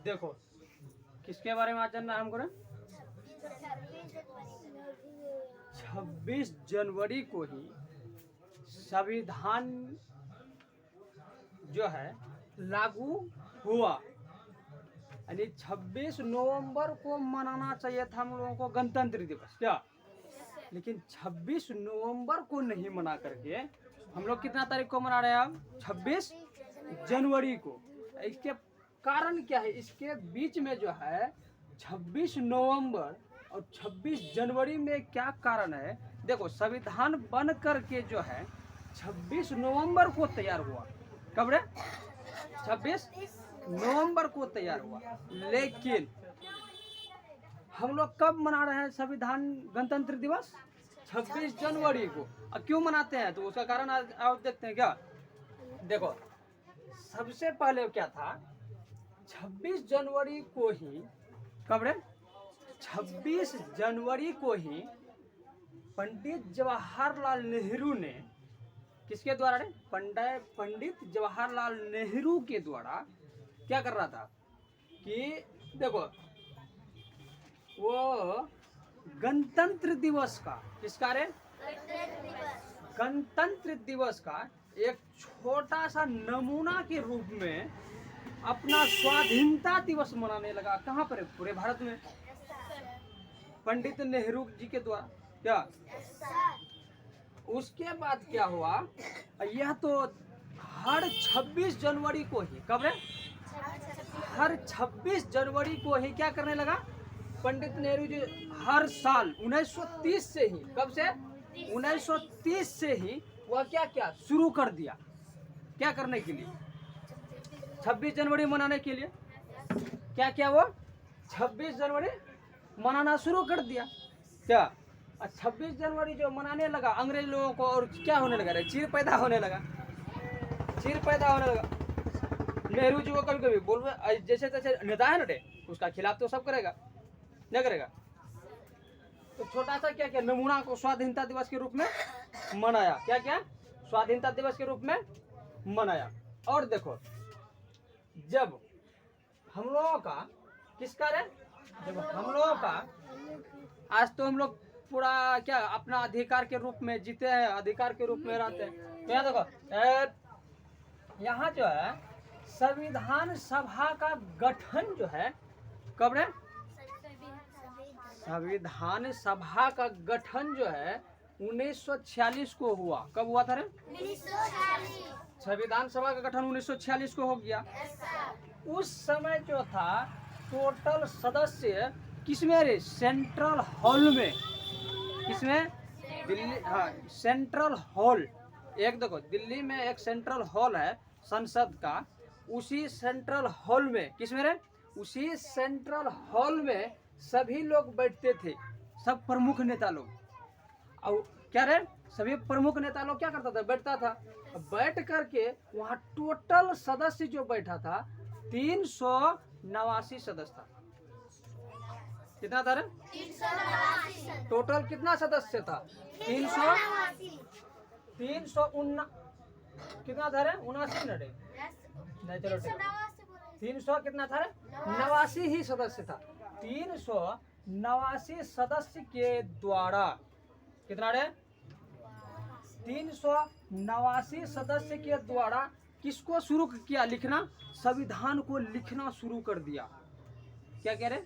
देखो किसके बारे में आज जानना है हमको? 26 जनवरी को ही संविधान जो है लागू हुआ, यानी 26 नवंबर को मनाना चाहिए था हम लोगों को गणतंत्र दिवस, क्या? लेकिन 26 नवंबर को नहीं मना करके हम लोग कितना तारीख को मना रहे हैं? अब 26 जनवरी को। इसके कारण क्या है? इसके बीच में जो है 26 नवंबर और 26 जनवरी में क्या कारण है? देखो, संविधान बन करके जो है 26 नवंबर को तैयार हुआ। कब रे? 26 नवंबर को तैयार हुआ। लेकिन हम लोग कब मना रहे हैं संविधान गणतंत्र दिवस? 26 जनवरी को। अब क्यों मनाते हैं? तो उसका कारण आज आप देखते हैं क्या? देखो, सबसे पहले क्या था? 26 जनवरी को ही, कब रे? 26 जनवरी को ही पंडित जवाहरलाल नेहरू ने, किसके द्वारा रे? पंडित जवाहरलाल नेहरू के द्वारा क्या कर रहा था कि देखो, वो गणतंत्र दिवस का, किसका रे? गणतंत्र दिवस का एक छोटा सा नमूना के रूप में अपना स्वाधीनता दिवस मनाने लगा। कहाँ पर? पूरे भारत में, पंडित नेहरू जी के द्वारा, क्या? उसके बाद क्या हुआ? यह तो हर 26 जनवरी को ही, कब रे? हर 26 जनवरी को ही क्या करने लगा पंडित नेहरू जी? हर साल 1930 से ही, कब से? 1930 से ही वह क्या क्या शुरू कर दिया? क्या करने के लिए? 26 जनवरी मनाने के लिए क्या क्या वो 26 जनवरी मनाना शुरू कर दिया, क्या? 26 जनवरी जो मनाने लगा अंग्रेज लोगों को, और क्या होने लगा रे? चीर पैदा होने लगा, चीर पैदा होने लगा। नेहरू जी को कभी कभी बोल, जैसे तैसे नेता है ना रे, उसका खिलाफ तो सब करेगा, नहीं करेगा? तो छोटा सा क्या क्या नमूना को स्वाधीनता दिवस के रूप में मनाया। क्या क्या? स्वाधीनता दिवस के रूप में मनाया। और देखो, जब हम लोगों का, किसका रे? जब हम लोगों का, आज तो हम लोग पूरा क्या अपना अधिकार के रूप में जीते हैं, अधिकार के रूप में रहते हैं। तो यहाँ देखो, यहाँ जो है संविधान सभा का गठन जो है, कब रे? संविधान सभा का गठन जो है 1946 को हुआ। कब हुआ था रे? 1946। संविधान सभा का गठन 1946 को हो गया। उस समय जो था टोटल सदस्य किसमें रे? सेंट्रल हॉल में। किसमें? दिल्ली, हाँ, सेंट्रल हॉल। एक देखो, दिल्ली में एक सेंट्रल हॉल है संसद का, उसी सेंट्रल हॉल में, किसमें रे? उसी सेंट्रल हॉल में सभी लोग बैठते थे, सब प्रमुख नेता लोग। और क्या रे? सभी प्रमुख नेता लोग क्या करता था? बैठता था। बैठ करके वहाँ टोटल सदस्य जो बैठा था 389 सदस्य था। कितना था रे? 389। टोटल कितना सदस्य था? 300 कितना था रे? 79 न रे? नहीं, चलो ठीक, 300 कितना था रे? 89 ही सदस्य था। 389 सदस्य के द्वारा, कितना रे? 389 सदस्य के द्वारा किसको शुरू किया लिखना? संविधान को लिखना शुरू कर दिया। क्या कह रहे?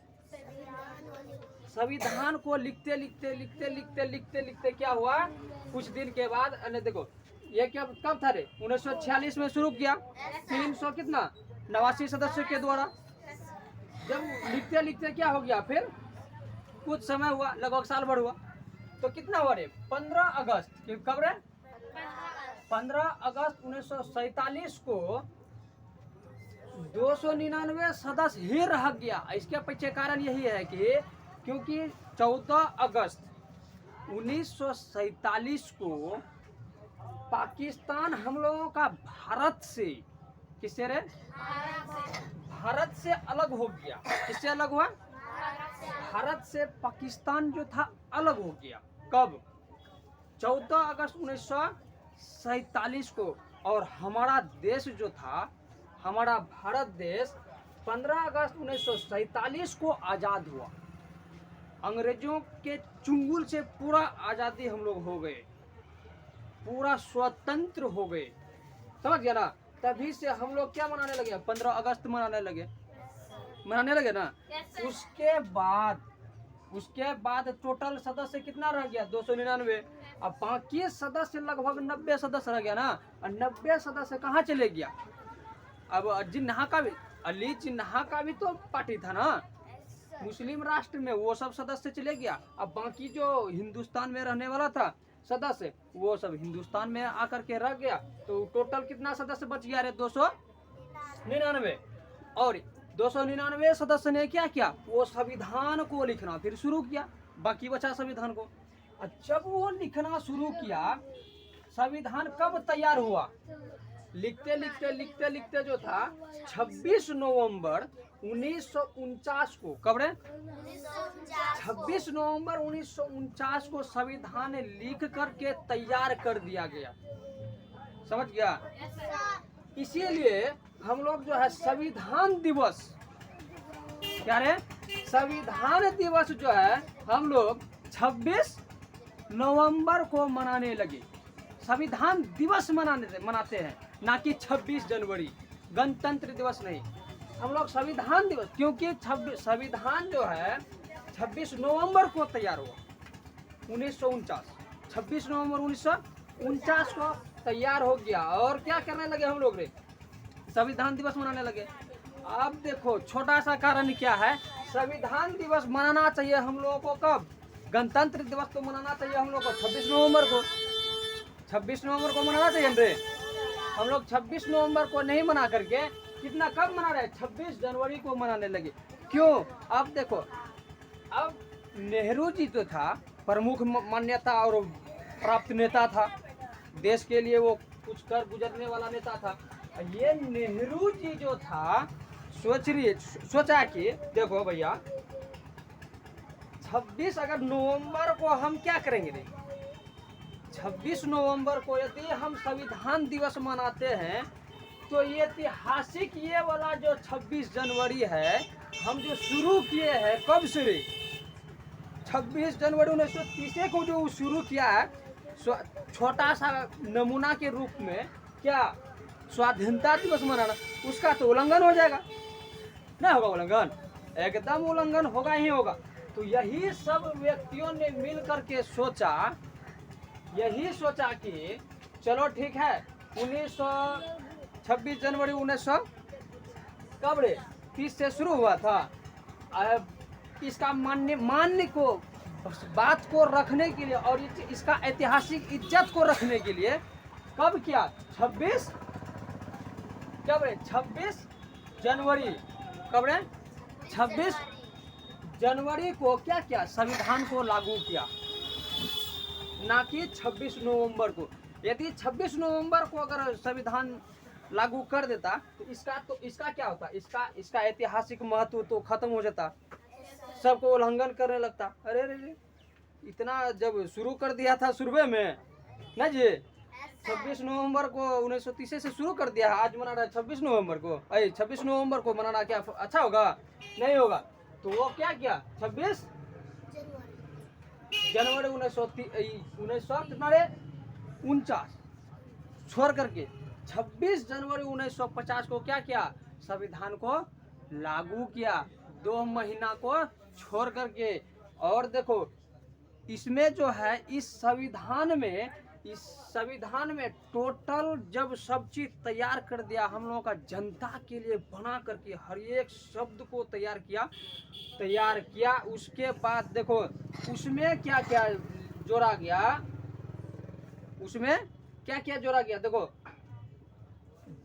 संविधान को लिखते लिखते लिखते लिखते लिखते लिखते क्या हुआ? कुछ दिन के बाद, देखो ये क्या कब था रे? 1946 में शुरू किया, 300 कितना 89 सदस्यों के द्वारा। जब लिखते लिखते क्या हो गया, फिर कुछ समय हुआ, लगभग साल भर हुआ, तो कितना हुआ रे? 15 अगस्त, कब रे? 15 अगस्त 1947 को 299 सदस्य ही रह गया। इसके पीछे कारण यही है कि क्योंकि 14 अगस्त 1947 को पाकिस्तान हम लोगों का भारत से, किससे रे? भारत से अलग हो गया। किससे अलग हुआ? भारत से पाकिस्तान जो था अलग हो गया। कब? 14 अगस्त 1947 को, और हमारा देश जो था, हमारा भारत देश 15 अगस्त 1947 को आज़ाद हुआ। अंग्रेजों के चुंगल से पूरा आज़ादी हम लोग हो गए, पूरा स्वतंत्र हो गए, समझ गया ना। तभी से हम लोग क्या मनाने लगे, 15 अगस्त मनाने लगे ना। उसके बाद टोटल सदस्य कितना रह गया, 299। अब बाकी सदस्य लगभग 90 सदस्य रह गया ना, और 90 सदस्य कहाँ चले गया। अब जिन्हा का भी, अली जिन्हा का भी तो पार्टी था ना मुस्लिम राष्ट्र में, वो सब सदस्य चले गया। अब बाकी जो हिंदुस्तान में रहने वाला था सदस्य, वो सब हिंदुस्तान में आकर के रह गया। तो टोटल कितना सदस्य बच गया रे, 299। और 299 सदस्य ने क्या किया, वो संविधान को लिखना फिर शुरू किया, बाकी बचा संविधान को। जब वो लिखना शुरू किया, संविधान कब तैयार हुआ, लिखते लिखते जो था 26 नवंबर 1949 को, कब रे, 26 नवंबर 1949 को संविधान लिख करके तैयार कर दिया गया, समझ गया। इसीलिए हम लोग जो है संविधान दिवस, क्या रे, संविधान दिवस जो है हम लोग 26 नवंबर को मनाने लगे। संविधान दिवस मनाते हैं, ना कि 26 जनवरी, गणतंत्र दिवस नहीं। हम लोग संविधान दिवस, क्योंकि संविधान जो है 26 नवंबर को तैयार हुआ, 1949, 26 नवंबर 1949 को तैयार हो गया। और क्या करने लगे हम लोग रे, संविधान दिवस मनाने लगे। अब देखो छोटा सा कारण क्या है, संविधान दिवस मनाना चाहिए हम लोगों को कब, गणतंत्र दिवस तो मनाना चाहिए हम लोग को 26 नवंबर को, 26 नवंबर को मनाना चाहिए रे। हम लोग 26 नवंबर को नहीं मना करके कितना कब मना रहे, 26 जनवरी को मनाने लगे। क्यों, अब देखो, अब नेहरू जी तो था प्रमुख मान्यता और प्राप्त नेता था, देश के लिए वो कुछ कर गुजरने वाला नेता था। ये नेहरू जी जो था सोचा कि देखो भैया 26 अगर नवंबर को हम क्या करेंगे रे, 26 नवंबर को यदि हम संविधान दिवस मनाते हैं तो ये ऐतिहासिक ये वाला जो 26 जनवरी है हम जो शुरू किए हैं, कब से रे, 26 जनवरी 1930 को जो शुरू किया है, छोटा सा नमूना के रूप में क्या स्वाधीनता दिवस मनाना, उसका तो उल्लंघन हो जाएगा, नहीं होगा उल्लंघन, एकदम उल्लंघन होगा ही होगा। तो यही सब व्यक्तियों ने मिल करके सोचा, यही सोचा कि चलो ठीक है 26 जनवरी 1900 कब रे 30 से शुरू हुआ था। इसका मान्य को बात को रखने के लिए और इसका ऐतिहासिक इज्जत को रखने के लिए कब किया, 26 कब रे 26 जनवरी, कब रे 26 जनवरी को क्या किया, संविधान को लागू किया, ना कि 26 नवंबर को। यदि 26 नवंबर को अगर संविधान लागू कर देता तो इसका क्या होता, इसका ऐतिहासिक महत्व तो खत्म हो जाता, सबको उल्लंघन करने लगता। अरे रे इतना जब शुरू कर दिया था शुरू में ना जी, 26 नवंबर को 1930 से शुरू कर दिया, आज मना रहा है 26 नवंबर को। 26 नवंबर को मनाना क्या अच्छा होगा, नहीं होगा। तो वो क्या किया, 26 जनवरी 1949 छोड़ करके 26 जनवरी 1950 को क्या किया, संविधान को लागू किया, 2 महीना को छोड़ करके। और देखो इसमें जो है इस संविधान में टोटल जब सब चीज तैयार कर दिया हम लोगों का, जनता के लिए बना करके हर एक शब्द को तैयार किया। उसके बाद देखो उसमें क्या क्या जोड़ा गया, उसमें क्या क्या जोड़ा गया। देखो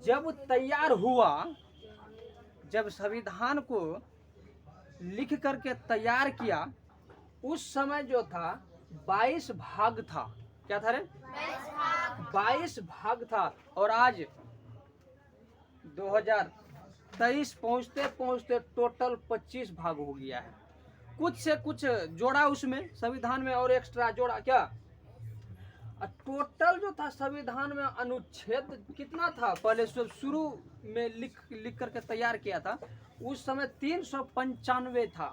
जब तैयार हुआ, जब संविधान को लिख करके तैयार किया, उस समय जो था 22 भाग था। क्या था रे, 22 भाग था। और आज 2023 पहुंचते पहुंचते टोटल 25 भाग हो गया है। कुछ से कुछ जोड़ा उसमें संविधान में और एक्स्ट्रा जोड़ा क्या, टोटल जो था संविधान में अनुच्छेद कितना था, पहले शुरू में लिख करके तैयार किया था उस समय 395 था।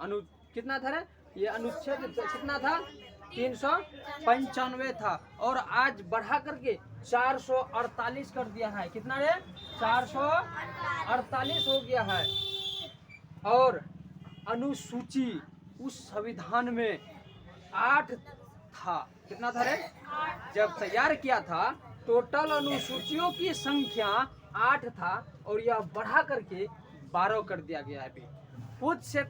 कितना था रे? ये अनुच्छेद कितना था? 395 था, और आज बढ़ा करके 448 कर दिया है। कितना रे? 448 हो गया है। और अनुसूची उस संविधान में 8 था। कितना था रे? जब तैयार किया था टोटल अनुसूचियों की संख्या 8 था, और यह बढ़ा करके 12 कर दिया गया है। अभी कुछ से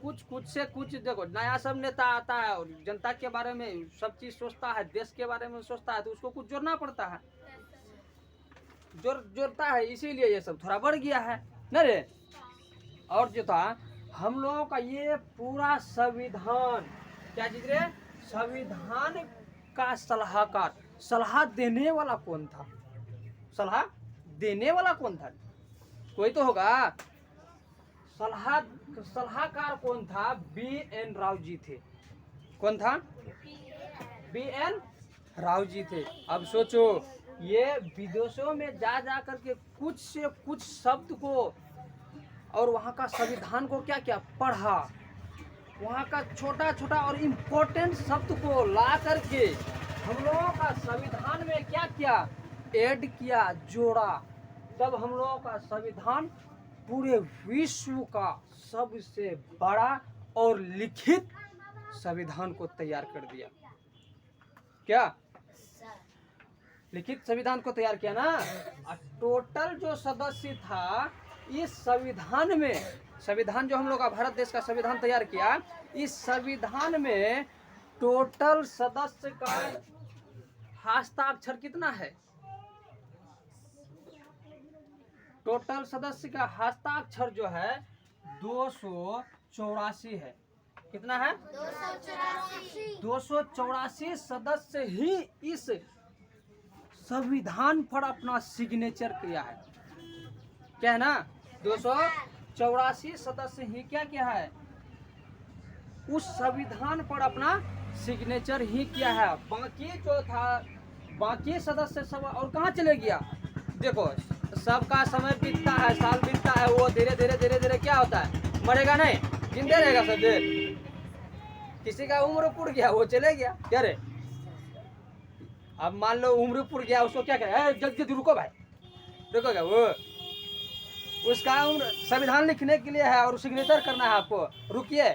कुछ देखो, नया सब नेता आता है और जनता के बारे में सब चीज सोचता है, देश के बारे में सोचता है, तो उसको कुछ जोड़ना पड़ता है, जोड़ता है, इसीलिए ये सब थोड़ा बढ़ गया है न रे। और जो था हम लोगों का ये पूरा संविधान, क्या चीज रे? संविधान का सलाहकार, सलाह देने वाला कौन था? सलाह देने वाला कौन था? कोई तो होगा। सलाहकार कौन था? बी.एन. राव जी थे। कौन था? बी.एन. राव जी थे। अब सोचो, ये विदेशों में जा करके कुछ से कुछ शब्द को और वहाँ का संविधान को क्या क्या पढ़ा, वहाँ का छोटा छोटा और इम्पोर्टेंट शब्द को ला करके हम लोगों का संविधान में क्या किया? ऐड किया, जोड़ा। तब हम लोगों का संविधान पूरे विश्व का सबसे बड़ा और लिखित संविधान को तैयार कर दिया। क्या? लिखित संविधान को तैयार किया ना। टोटल जो सदस्य था इस संविधान में, संविधान जो हम लोग का भारत देश का संविधान तैयार किया, इस संविधान में टोटल सदस्य का हस्ताक्षर कितना है? टोटल सदस्य का हस्ताक्षर जो है 284 है। कितना है? 284 सदस्य ही इस संविधान पर अपना सिग्नेचर किया है। क्या है ना? 284 सदस्य ही क्या किया है? उस संविधान पर अपना सिग्नेचर ही किया है। बाकी जो था, बाकी सदस्य सब और कहाँ चले गया? देखो, सबका समय बीतता है, साल बीतता है, वो धीरे धीरे क्या होता है? मरेगा नहीं, जिंदे रहेगा सब देर। किसी का उम्र पुर गया, वो चले गया। क्या रे? अब मान लो उम्र पुर गया, उसको क्या कहे? जल्दी रुको भाई, रुको क्या? वो उसका उम्र संविधान लिखने के लिए है और सिग्नेचर करना है आपको, रुकिए,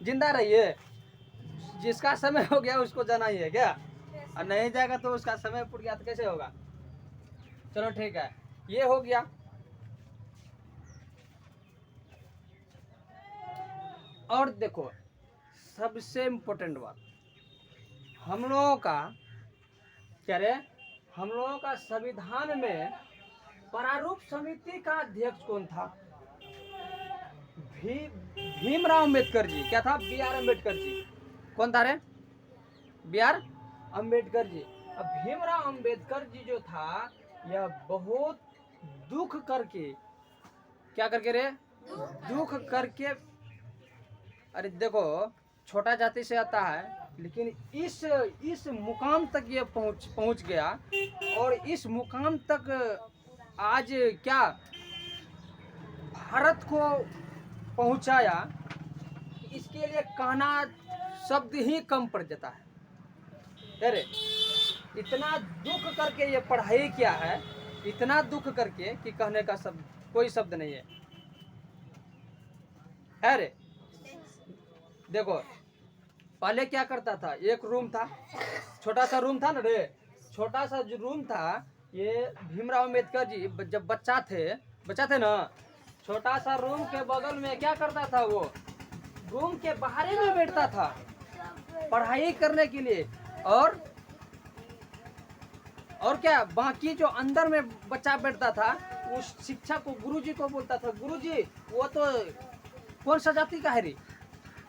जिंदा रहिए। जिसका समय हो गया उसको जाना ही है क्या? और नहीं जाएगा तो उसका समय पुर गया तो कैसे होगा? चलो ठीक है, ये हो गया। और देखो, सबसे इम्पोर्टेंट बात, हम लोगों का क्या रे? हम लोगों का संविधान में प्रारूप समिति का अध्यक्ष कौन था? भीमराव अम्बेडकर जी। क्या था? बी.आर. अम्बेडकर जी। कौन था रे? बी.आर. अम्बेडकर जी। अब भीमराव अम्बेडकर जी जो था, यह बहुत दुख करके, क्या करके रे? दुख करके, अरे देखो, छोटा जाति से आता है, लेकिन इस मुकाम तक ये पहुंच गया, और इस मुकाम तक आज क्या भारत को पहुंचाया, इसके लिए कहना शब्द ही कम पड़ जाता है। अरे इतना दुख करके ये पढ़ाई किया है, इतना दुख करके कि कहने का शब्द, कोई शब्द नहीं है। अरे देखो, पहले क्या करता था? एक रूम था, छोटा सा रूम था ना रे, छोटा सा जो रूम था, ये भीमराव अम्बेडकर जी जब बच्चा थे ना, छोटा सा रूम के बगल में क्या करता था? वो रूम के बाहर में बैठता था पढ़ाई करने के लिए। और क्या, बाकी जो अंदर में बच्चा बैठता था, उस शिक्षक को, गुरुजी को बोलता था, गुरुजी वो तो कौन सा जाति का है रे?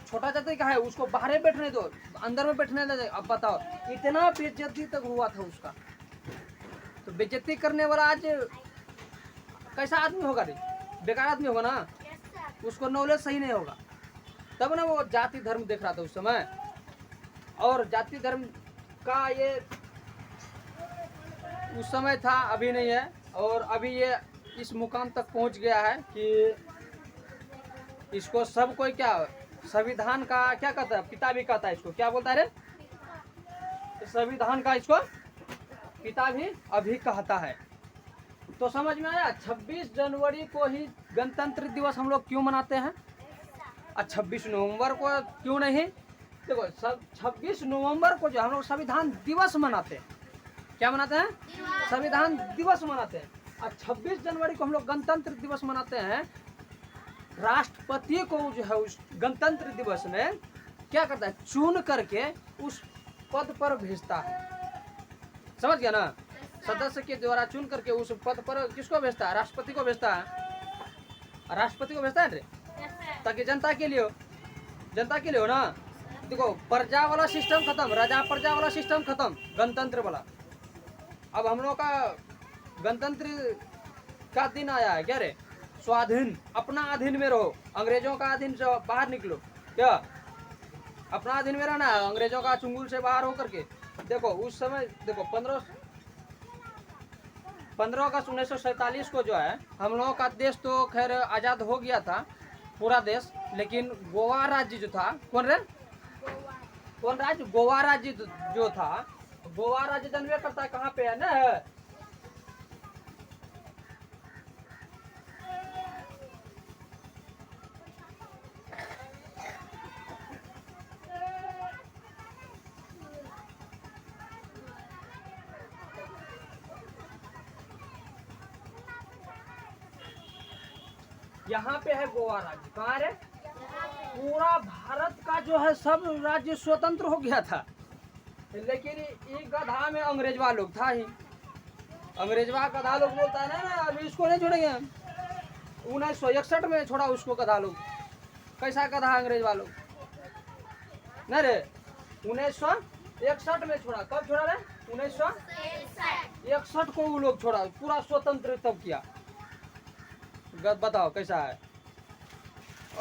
छोटा जाति का है, उसको बाहर बैठने दो, अंदर में बैठने दे। अब बताओ, इतना बेइज्जती तक हुआ था उसका। तो बेइज्जती करने वाला आज कैसा आदमी होगा रे? बेकार आदमी होगा ना, उसको नॉलेज सही नहीं होगा। तब ना वो जाति धर्म देख रहा था उस समय, और जाति धर्म का ये उस समय था, अभी नहीं है। और अभी ये इस मुकाम तक पहुंच गया है कि इसको सब कोई क्या संविधान का क्या कहता है, पिता भी कहता है इसको, क्या बोलता है रे, संविधान का इसको पिता भी अभी कहता है। तो समझ में आया 26 जनवरी को ही गणतंत्र दिवस हम लोग क्यों मनाते हैं, और 26 नवंबर को क्यों नहीं। देखो सब 26 नवंबर को जो हम लोग संविधान दिवस मनाते हैं, क्या मनाते हैं, संविधान दिवस मनाते हैं। और 26 जनवरी को हम लोग गणतंत्र दिवस मनाते हैं। राष्ट्रपति को जो है उस गणतंत्र दिवस में क्या करता है, चुन करके उस पद पर भेजता है, समझ गया ना। सदस्य के द्वारा चुन करके उस पद पर किसको भेजता है, राष्ट्रपति को भेजता है। राष्ट्रपति को भेजता है रे, ताकि जनता के लिए हो, जनता के लिए हो ना। देखो प्रजा वाला सिस्टम खत्म, राजा प्रजा वाला सिस्टम खत्म, गणतंत्र वाला। अब हम लोग का गणतंत्र का दिन आया है, क्या रे, स्वाधीन, अपना अधीन में रहो, अंग्रेजों का अधीन से बाहर निकलो, क्या अपना अधीन में रहना है, अंग्रेजों का चुंगल से बाहर होकर के। देखो उस समय देखो 15 अगस्त 1947 को जो है हम लोगों का देश तो खैर आज़ाद हो गया था पूरा देश, लेकिन गोवा राज्य जो था, कौन रे, कौन राज्य, गोवा राज्य जो था, गोवा राज्य जानवे करता है कहाँ पे है ना, यहाँ पे है गोवा राज्य, कहाँ रे, पूरा भारत का जो है सब राज्य स्वतंत्र हो गया था, लेकिन एक गधा में अंग्रेजवा लोग था ही, अंग्रेजवा गधा लोग बोलता है ना, अभी इसको नहीं छोड़ेंगे हम। 1961 में छोड़ा उसको गधा लोग, कैसा गधा अंग्रेजवा लोग न रे, 1961 में छोड़ा, कब छोड़ा रे, 1961 को वो लोग छोड़ा, पूरा स्वतंत्र तब किया, बताओ कैसा है।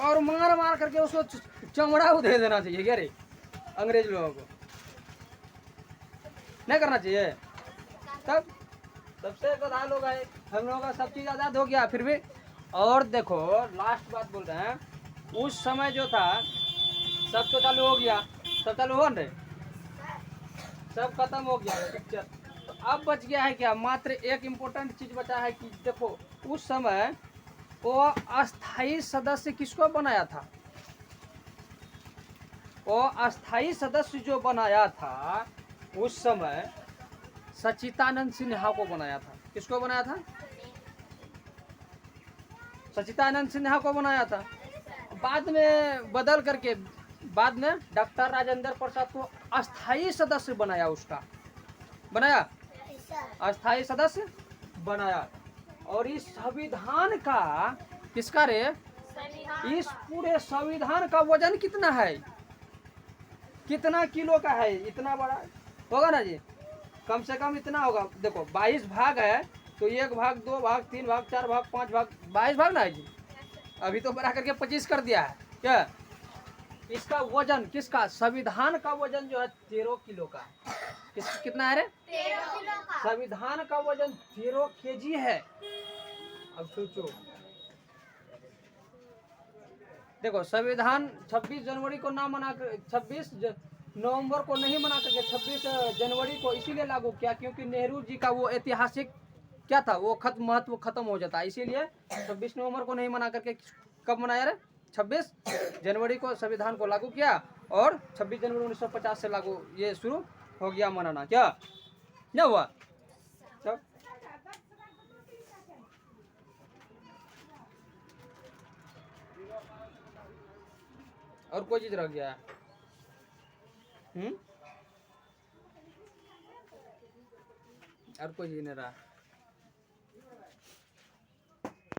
और मार मार करके उसको चमड़ा दे देना चाहिए क्या रे, अंग्रेज लोगों को नहीं करना चाहिए। तब सबसे गधा लोग आए, हम लोगों का सब चीज आजाद हो गया फिर भी। और देखो लास्ट बात बोल रहे हैं, उस समय जो था सब तो चालू हो गया, सब चालू हो रहे, सब खत्म हो गया पिक्चर। तो अब बच गया है क्या, मात्र एक इम्पोर्टेंट चीज बचा है कि देखो उस समय वो अस्थाई सदस्य किसको बनाया था, वो अस्थाई सदस्य जो बनाया था उस समय सच्चिदानंद सिन्हा को बनाया था। किसको बनाया था, सच्चिदानंद सिन्हा को बनाया था। बाद में बदल करके बाद में डॉक्टर राजेंद्र प्रसाद को अस्थाई सदस्य बनाया, उसका बनाया अस्थाई सदस्य बनाया। और इस संविधान का किसका रे, इस पूरे संविधान का वजन कितना है, कितना किलो का है, इतना बड़ा होगा ना जी, कम से कम इतना होगा। देखो 22 भाग है, तो 1 भाग 2 भाग 3 भाग 4 भाग 5 भाग 22 भाग ना है जी, अभी तो बढ़ा करके 25 कर दिया है क्या। इसका वजन किसका, संविधान का वजन जो है 13 किलो का, कितना है रे, 13 किलो का। संविधान का वजन 13 केजी है। अब सोचो, देखो संविधान 26 जनवरी को ना मना कर, 26 नवंबर को नहीं मना करके 26 जनवरी को इसीलिए लागू किया क्योंकि नेहरू जी का वो ऐतिहासिक क्या था, वो महत्व खत्म हो जाता है, इसीलिए 26 नवंबर को नहीं मना करके कब मनाया रे, 26 जनवरी को संविधान को लागू किया। और 26 जनवरी 1950 से लागू ये शुरू हो गया मनाना, क्या हुआ। तब और कोई चीज रह गया है, और कोई चीज नहीं रहा।